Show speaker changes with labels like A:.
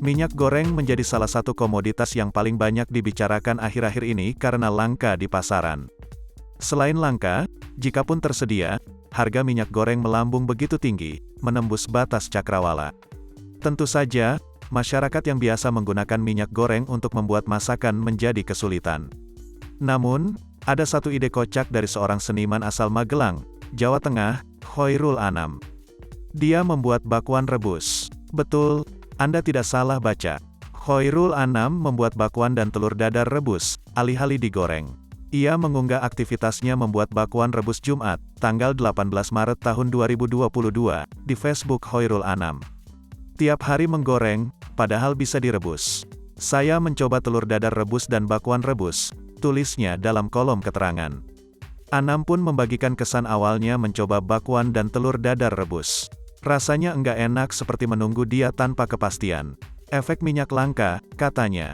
A: Minyak goreng menjadi salah satu komoditas yang paling banyak dibicarakan akhir-akhir ini karena langka di pasaran. Selain langka, jikapun tersedia, harga minyak goreng melambung begitu tinggi, menembus batas cakrawala. Tentu saja, masyarakat yang biasa menggunakan minyak goreng untuk membuat masakan menjadi kesulitan. Namun, ada satu ide kocak dari seorang seniman asal Magelang, Jawa Tengah, Khoirul Anam. Dia membuat bakwan rebus. Betul, Anda tidak salah baca. Khoirul Anam membuat bakwan dan telur dadar rebus, alih-alih digoreng. Ia mengunggah aktivitasnya membuat bakwan rebus Jumat, tanggal 18 Maret tahun 2022, di Facebook Khoirul Anam. Tiap hari menggoreng, padahal bisa direbus. Saya mencoba telur dadar rebus dan bakwan rebus, tulisnya dalam kolom keterangan. Anam pun membagikan kesan awalnya mencoba bakwan dan telur dadar rebus. Rasanya enggak enak seperti menunggu dia tanpa kepastian. Efek minyak langka, katanya.